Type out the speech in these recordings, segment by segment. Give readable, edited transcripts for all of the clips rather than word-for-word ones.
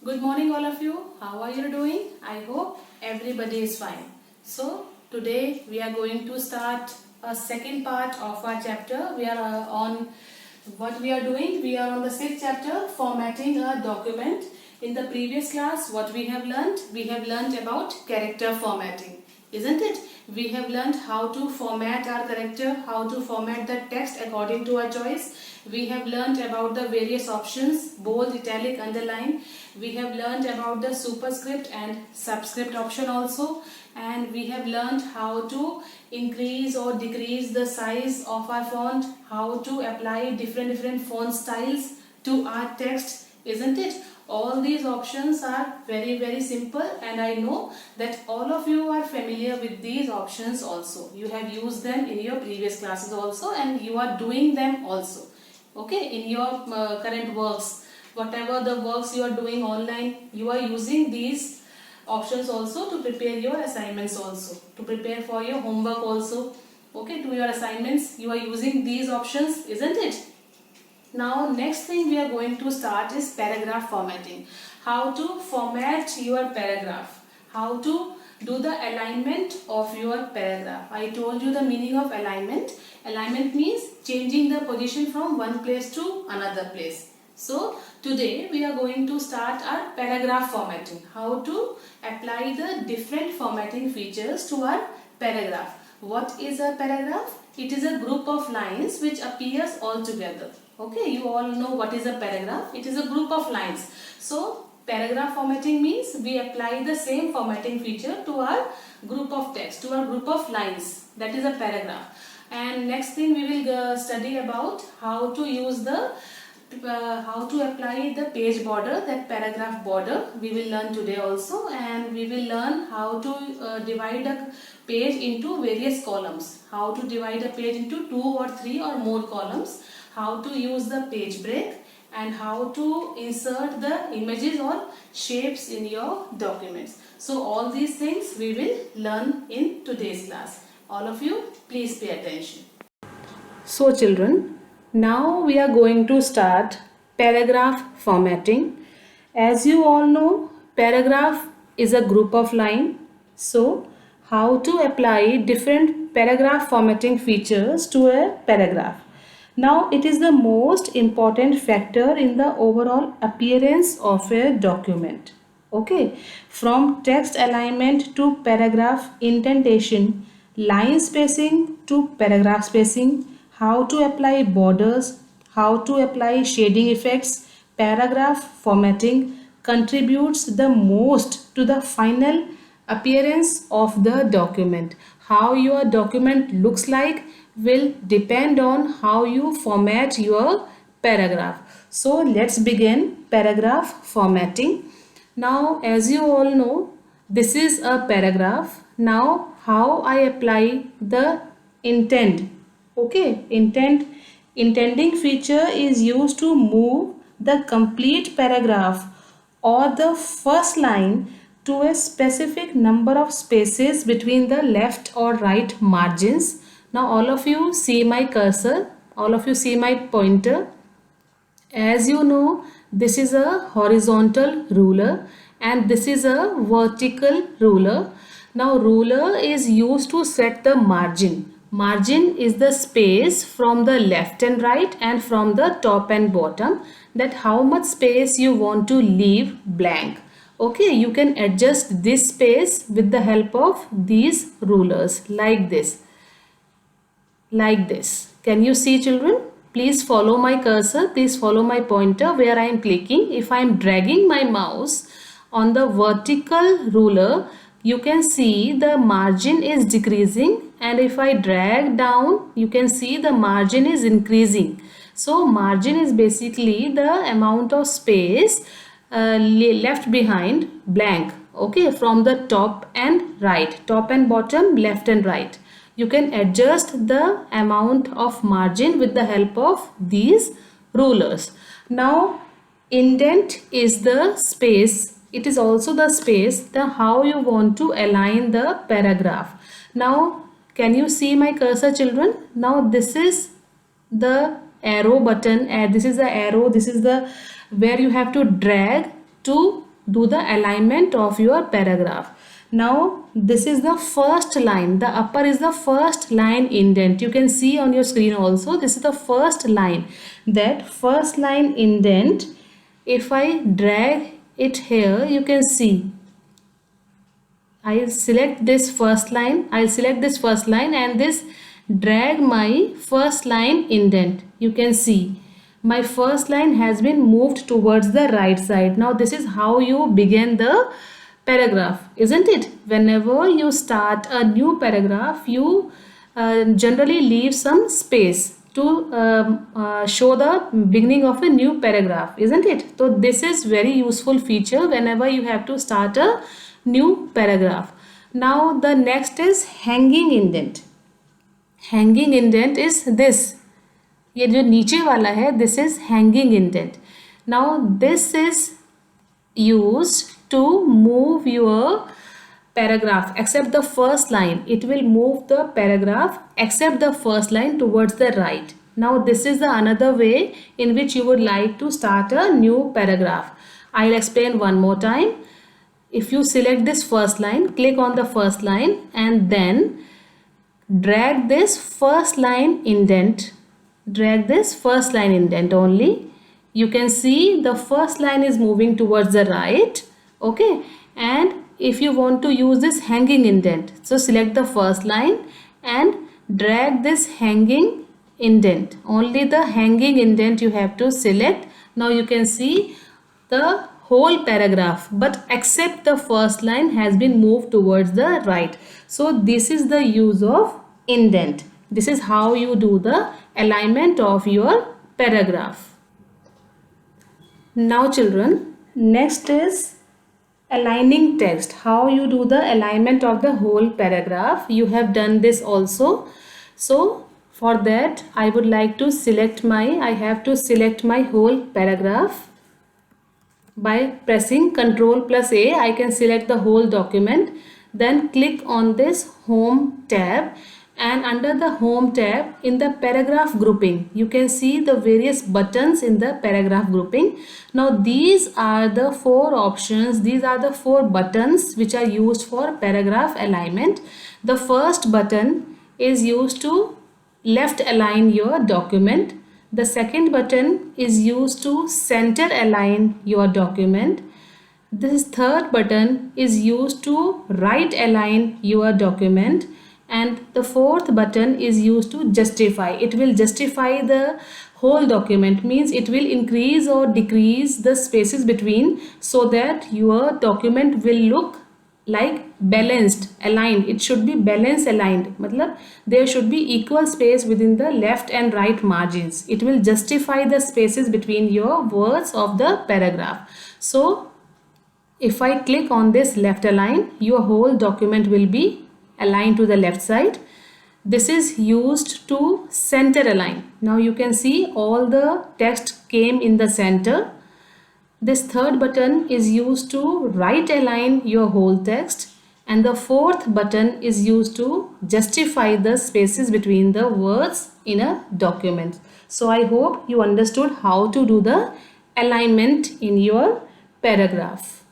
Good morning, all of you. How are you doing? I hope everybody is fine. So, today we are going to start a second part of our chapter. We are on what we are doing. We are on the sixth chapter, formatting a document. In the previous class, what we have learned? We have learned about character formatting, isn't it? We have learned how to format our character, how to format the text according to our choice. We have learned about the various options, bold, italic, underline. We have learned about the superscript and subscript option also, and we have learned how to increase or decrease the size of our font, how to apply different font styles to our text, isn't it? All these options are very simple, and I know that all of you are familiar with these options also. You have used them in your previous classes also, and you are doing them also, okay, in your current works. Whatever the works you are doing online, you are using these options also to prepare your assignments also, to prepare for your homework also, okay, to your assignments. You are using these options, isn't it? Now next thing we are going to start is paragraph formatting. How to format your paragraph, how to do the alignment of your paragraph. I told you the meaning of alignment. Alignment means changing the position from one place to another place. So today we are going to start our paragraph formatting, how to apply the different formatting features to our paragraph. What is a paragraph? It is a group of lines which appears all together. Okay, you all know what is a paragraph. It is a group of lines. So paragraph formatting means we apply the same formatting feature to our group of text, to our group of lines. That is a paragraph. And next thing we will study about how to use the how to apply the page border, that paragraph border we will learn today also. And we will learn how to divide a page into various columns, how to divide a page into 2 or 3 or more columns, how to use the page break, and how to insert the images or shapes in your documents. So all these things we will learn in today's class. All of you, please pay attention. So children, now we are going to start paragraph formatting. As you all know, paragraph is a group of line. So how to apply different paragraph formatting features to a paragraph. Now it is the most important factor in the overall appearance of a document. Okay, from text alignment to paragraph indentation, line spacing to paragraph spacing, how to apply borders, how to apply shading effects, paragraph formatting contributes the most to the final appearance of the document. How your document looks like will depend on how you format your paragraph. So let's begin paragraph formatting. Now as you all know, this is a paragraph. Now how I apply the intent. Okay, intending feature is used to move the complete paragraph or the first line to a specific number of spaces between the left or right margins. Now all of you see my cursor, all of you see my pointer. As you know, this is a horizontal ruler and this is a vertical ruler. Now ruler is used to set the margin. Margin is the space from the left and right and from the top and bottom, that how much space you want to leave blank. Okay, you can adjust this space with the help of these rulers like this. Like this. Can you see children? Please follow my cursor. Please follow my pointer where I am clicking. If I am dragging my mouse on the vertical ruler, you can see the margin is decreasing, and if I drag down, you can see the margin is increasing. So margin is basically the amount of space left behind blank, okay, from the top and right, top and bottom, left and right. You can adjust the amount of margin with the help of these rulers. Now indent is the space, it is also the space, the how you want to align the paragraph. Now can you see my cursor children? Now this is the arrow button, and this is the arrow, this is the where you have to drag to do the alignment of your paragraph. Now this is the first line. The upper is the first line indent. You can see on your screen also. This is the first line. That first line indent, if I drag it here, you can see. I'll select this first line. I'll select this first line and this drag my first line indent. You can see my first line has been moved towards the right side. Now this is how you begin the paragraph, isn't it? Whenever you start a new paragraph, you generally leave some space to show the beginning of a new paragraph, isn't it? So this is very useful feature whenever you have to start a new paragraph. Now the next is hanging indent. Hanging indent is this. ये जो नीचे वाला है, this is hanging indent. Now this is used to move your paragraph except the first line. It will move the paragraph except the first line towards the right. Now this is the another way in which you would like to start a new paragraph. I'll explain one more time. If you select this first line, click on the first line and then drag this first line indent. Drag this first line indent only. You can see the first line is moving towards the right. Okay, and if you want to use this hanging indent, so select the first line and drag this hanging indent. Only the hanging indent you have to select. Now you can see the whole paragraph, but except the first line has been moved towards the right. So this is the use of indent. This is how you do the alignment of your paragraph. Now children, next is aligning text. How you do the alignment of the whole paragraph. You have done this also. So for that I would like to select I have to select my whole paragraph. By pressing Ctrl+A, I can select the whole document. Then click on this Home tab, and under the Home tab in the paragraph grouping, you can see the various buttons in the paragraph grouping. Now these are the four options. These are the four buttons which are used for paragraph alignment. The first button is used to left align your document. The second button is used to center align your document. This third button is used to right align your document. And the fourth button is used to justify. It will justify the whole document, means it will increase or decrease the spaces between so that your document will look like balanced, aligned. It should be balance aligned. Matlab, there should be equal space within the left and right margins. It will justify the spaces between your words of the paragraph. So if I click on this left align, your whole document will be aligned to the left side. This is used to center align. Now you can see all the text came in the center. This third button is used to right align your whole text, and the fourth button is used to justify the spaces between the words in a document. So I hope you understood how to do the alignment in your paragraph.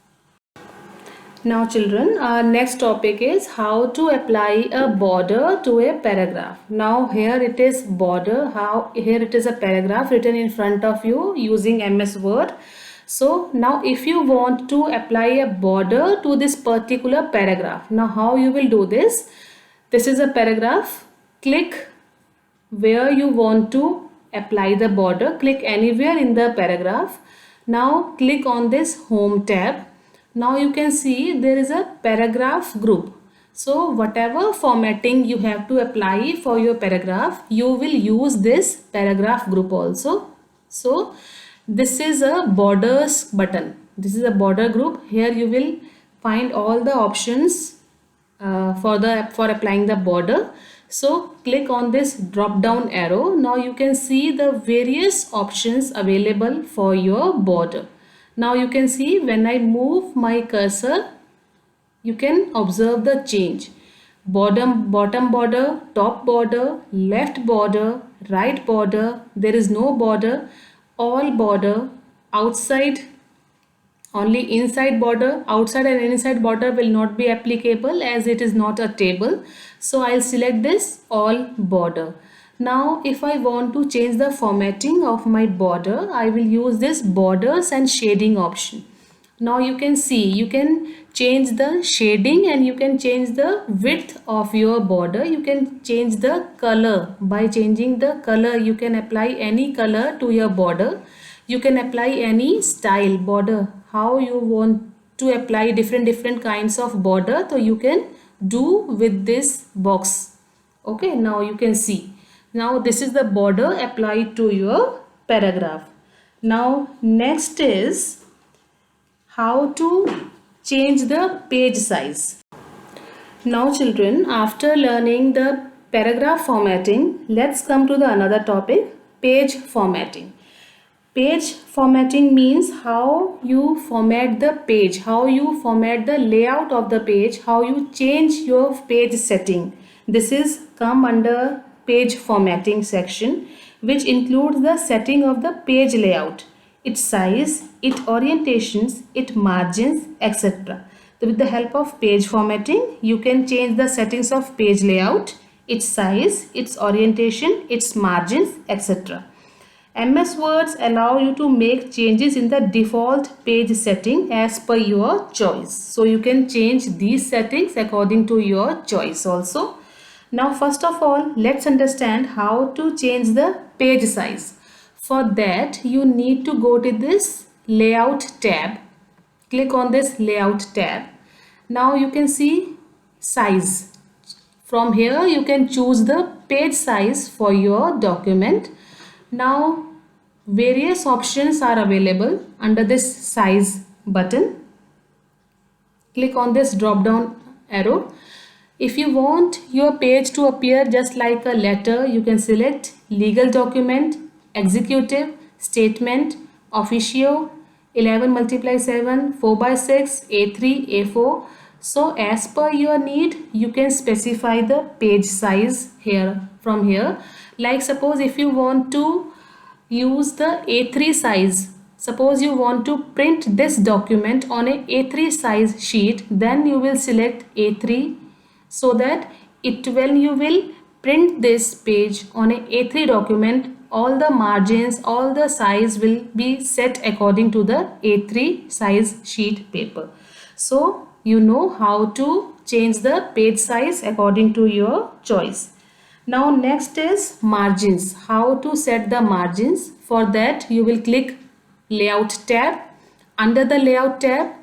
Now children, our next topic is how to apply a border to a paragraph. Now here it is border, here it is a paragraph written in front of you using MS Word. So now if you want to apply a border to this particular paragraph, now how you will do this? This is a paragraph. Click where you want to apply the border. Click anywhere in the paragraph. Now click on this Home tab. Now you can see there is a paragraph group. So whatever formatting you have to apply for your paragraph, you will use this paragraph group also. So this is a borders button. This is a border group. Here you will find all the options for applying the border. So click on this drop down arrow. Now you can see the various options available for your border. Now you can see when I move my cursor, you can observe the change. Bottom border, top border, left border, right border, there is no border, all border, outside only inside border. Outside and inside border will not be applicable as it is not a table. So I'll select this all border. Now if I want to change the formatting of my border, I will use this borders and shading option. Now you can see, you can change the shading and you can change the width of your border. You can change the color. By changing the color, you can apply any color to your border. You can apply any style border, how you want to apply different kinds of border, so you can do with this box. Okay, now you can see, now this is the border applied to your paragraph. Now next is how to change the page size. Now children, after learning the paragraph formatting, let's come to the another topic, page formatting. Page formatting means how you format the page, how you format the layout of the page, how you change your page setting. This is come under page formatting section, which includes the setting of the page layout, its size, its orientations, its margins, etc. So with the help of page formatting, you can change the settings of page layout, its size, its orientation, its margins, etc. MS Words allow you to make changes in the default page setting as per your choice. So you can change these settings according to your choice also. Now first of all, let's understand how to change the page size. For that, you need to go to this layout tab. Click on this layout tab. Now you can see size. From here you can choose the page size for your document. Now various options are available under this size button. Click on this drop down arrow. If you want your page to appear just like a letter, you can select legal document, executive, statement, officio, 11 multiply 7, 4 by 6, A3, A4. So as per your need, you can specify the page size here from here. Like suppose if you want to use the A3 size, suppose you want to print this document on a A3 size sheet, then you will select A3, so that when you will print this page on a A3 document, all the margins, all the size will be set according to the A3 size sheet paper. So you know how to change the page size according to your choice. Now next is margins. How to set the margins? For that you will click layout tab. Under the layout tab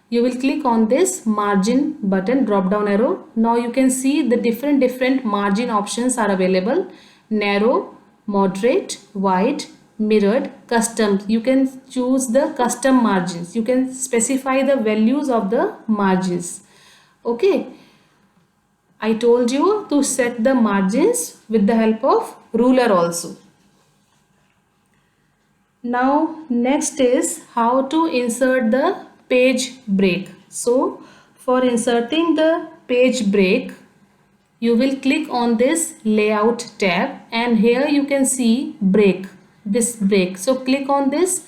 you will click on this margin button, drop down arrow. Now you can see the different margin options are available. Narrow, moderate, wide, mirrored, custom. You can choose the custom margins. You can specify the values of the margins. Okay. I told you to set the margins with the help of ruler also. Now next is how to insert the page break. So for inserting the page break, you will click on this layout tab and here you can see break, this break. So click on this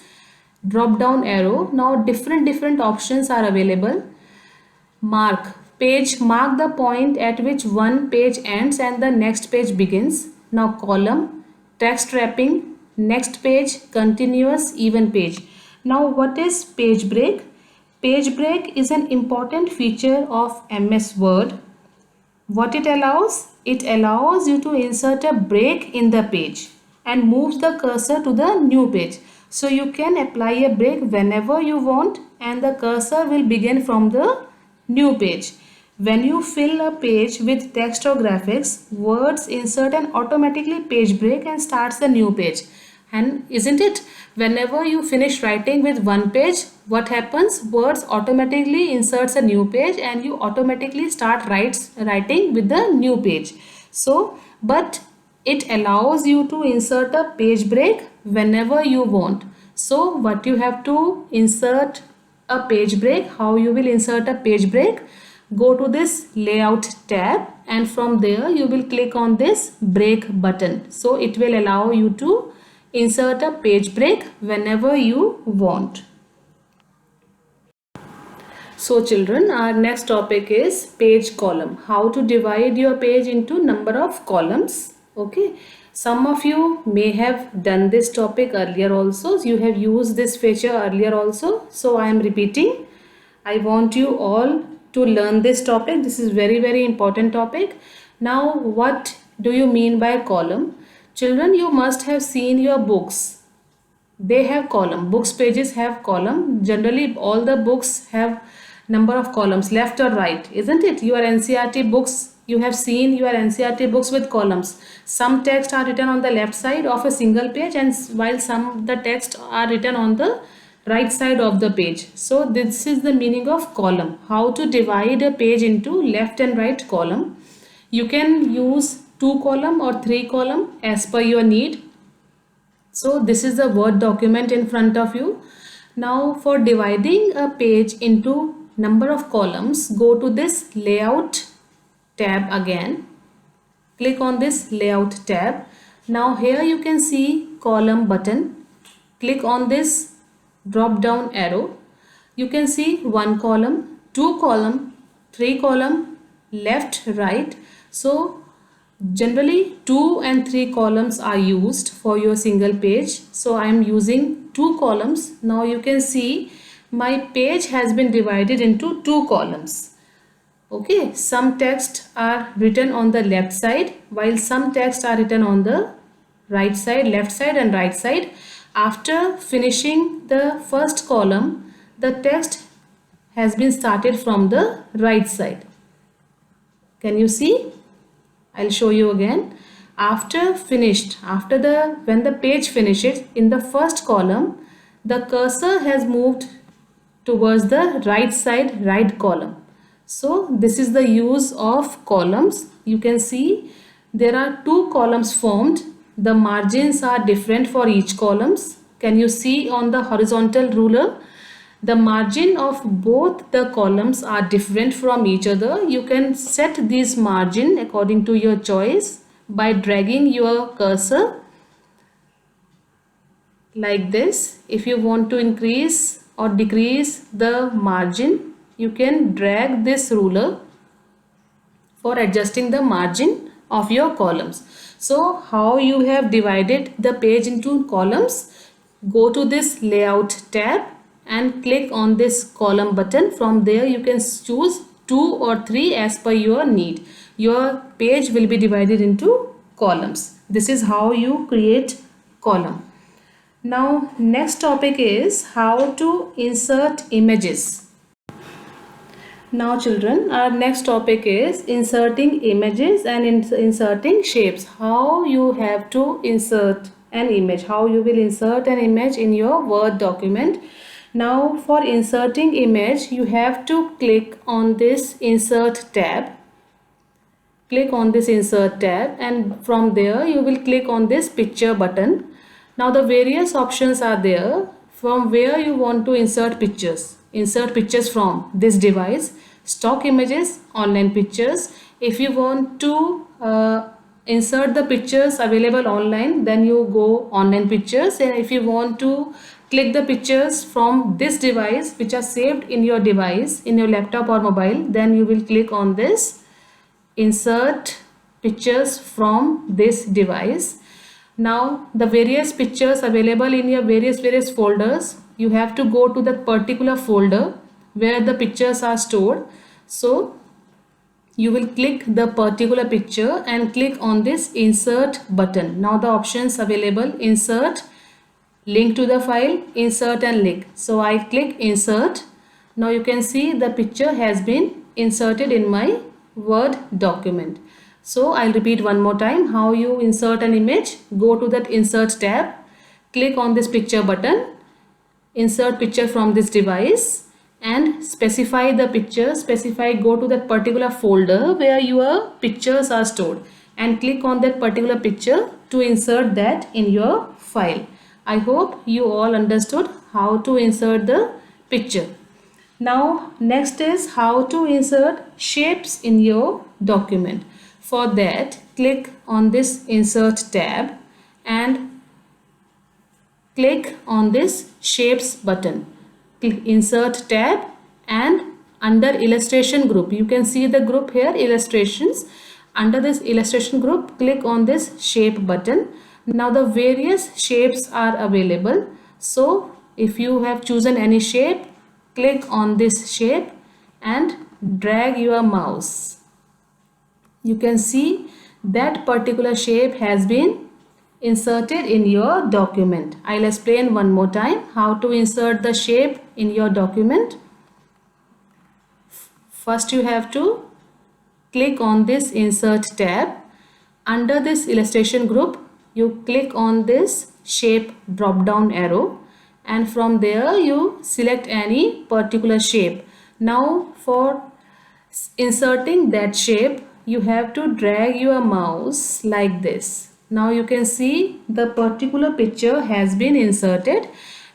drop down arrow. Now different options are available. Mark page, mark the point at which one page ends and the next page begins. Now column, text wrapping, next page, continuous, even page. Now what is page break? Page break is an important feature of MS Word. What it allows? It allows you to insert a break in the page and moves the cursor to the new page. So you can apply a break whenever you want and the cursor will begin from the new page. When you fill a page with text or graphics, Words insert an automatically page break and starts the new page. And isn't it? Whenever you finish writing with one page, what happens? Words automatically inserts a new page and you automatically start writing with the new page. So, but it allows you to insert a page break whenever you want. So, what you have to insert a page break, how you will insert a page break? Go to this layout tab and from there you will click on this break button. So it will allow you to insert a page break whenever you want. So children, our next topic is page column. How to divide your page into number of columns. Okay. Some of you may have done this topic earlier also. You have used this feature earlier also. So I am repeating. I want you all to learn this topic. This is very important topic. Now what do you mean by column? Children, you must have seen your books. They have column. Books pages have column. Generally all the books have number of columns, left or right, isn't it? Your NCERT books, you have seen your NCERT books with columns. Some text are written on the left side of a single page, and while some the text are written on the right side of the page. So this is the meaning of column. How to divide a page into left and right column. You can use 2 column or 3 column as per your need. So this is the Word document in front of you. Now for dividing a page into number of columns, go to this layout tab again. Click on this layout tab. Now here you can see column button. Click on this drop down arrow. You can see 1 column, 2 column, 3 column, left, right. So generally 2 and 3 columns are used for your single page. So I am using 2 columns. Now you can see my page has been divided into 2 columns. Okay, some text are written on the left side while some text are written on the right side, left side and right side. After finishing the first column, the text has been started from the right side. Can you see? I'll show you again. When the page finishes, in the first column, the cursor has moved towards the right side, right column. So this is the use of columns. You can see there are 2 columns formed. The margins are different for each columns. Can you see on the horizontal ruler? The margin of both the columns are different from each other. You can set this margin according to your choice by dragging your cursor like this. If you want to increase or decrease the margin, you can drag this ruler for adjusting the margin of your columns. So how you have divided the page into columns? Go to this layout tab and click on this column button. From there you can choose 2 or 3 as per your need. Your page will be divided into columns. This is how you create column. Now next topic is how to insert images. Now children, our next topic is inserting images and inserting shapes. How you have to insert an image, how you will insert an image in your Word document. Now for inserting image, you have to click on this insert tab. Click on this insert tab and from there you will click on this picture button. Now the various options are there from where you want to insert pictures. Insert pictures from this device, stock images, online pictures. If you want to insert the pictures available online, then you go online pictures, and if you want to click the pictures from this device which are saved in your device, in your laptop or mobile, then you will click on this insert pictures from this device. Now the various pictures available in your various folders, you have to go to that particular folder where the pictures are stored. So you will click the particular picture and click on this insert button. Now the options available: insert, link to the file, insert and link. So I click insert. Now you can see the picture has been inserted in my Word document. So I'll repeat one more time how you insert an image. Go to that insert tab, click on this picture button, insert picture from this device and specify the picture. Go to that particular folder where your pictures are stored and click on that particular picture to insert that in your file. I hope you all understood how to insert the picture. Now next is how to insert shapes in your document. For that, click on this insert tab and click on this shapes button. Click insert tab and under illustration group, you can see the group here, illustrations. Under this illustration group, click on this shape button. Now the various shapes are available. So if you have chosen any shape, click on this shape and drag your mouse. You can see that particular shape has been inserted in your document. I'll explain one more time how to insert the shape in your document. First you have to click on this insert tab. Under this illustration group, you click on this shape drop down arrow, and from there you select any particular shape. Now for inserting that shape, you have to drag your mouse like this. Now you can see the particular picture has been inserted.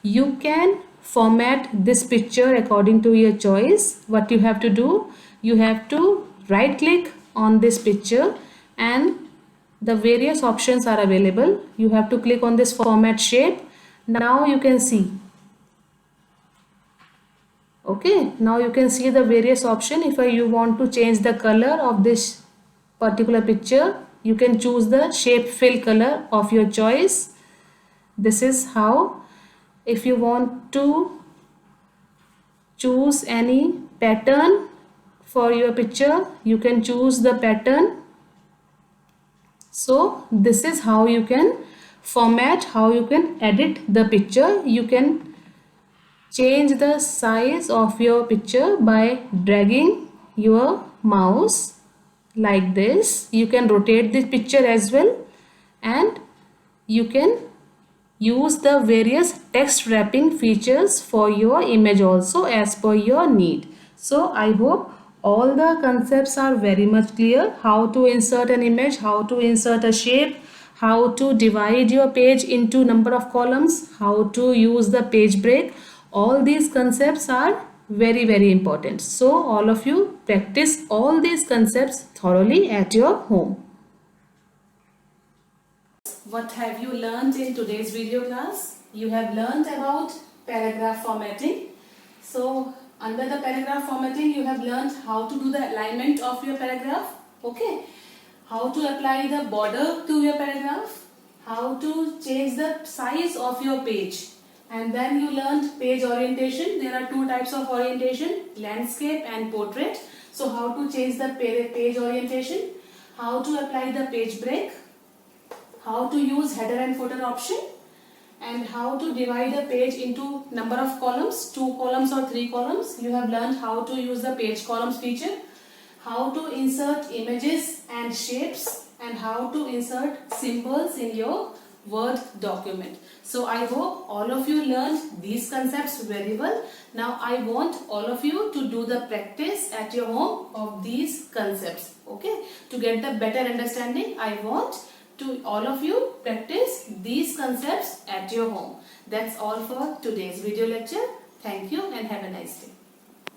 You can format this picture according to your choice. What you have to do, you have to right click on this picture and the various options are available. You have to click on this format shape. Now you can see. Okay, now you can see the various option. If you want to change the color of this particular picture, you can choose the shape fill color of your choice. This is how. If you want to choose any pattern for your picture, you can choose the pattern. So this is how you can format, how you can edit the picture. You can change the size of your picture by dragging your mouse like this. You can rotate the picture as well, and you can use the various text wrapping features for your image also as per your need. So I hope all the concepts are very much clear. How to insert an image, how to insert a shape, how to divide your page into number of columns, how to use the page break. All these concepts are very important. So all of you practice all these concepts thoroughly at your home. What have you learned in today's video class? You have learned about paragraph formatting. So under the paragraph formatting, you have learned how to do the alignment of your paragraph. Okay. How to apply the border to your paragraph. How to change the size of your page. And then you learned page orientation. There are two types of orientation, landscape and portrait. So how to change the page orientation. How to apply the page break. How to use header and footer option, and how to divide the page into number of columns, 2 columns or 3 columns. You have learned how to use the page columns feature, how to insert images and shapes, and how to insert symbols in your Word document. So I hope all of you learned these concepts very well. Now I want all of you to do the practice at your home of these concepts. Okay, to get the better understanding, I want to all of you practice these concepts at your home. That's all for today's video lecture. Thank you and have a nice day.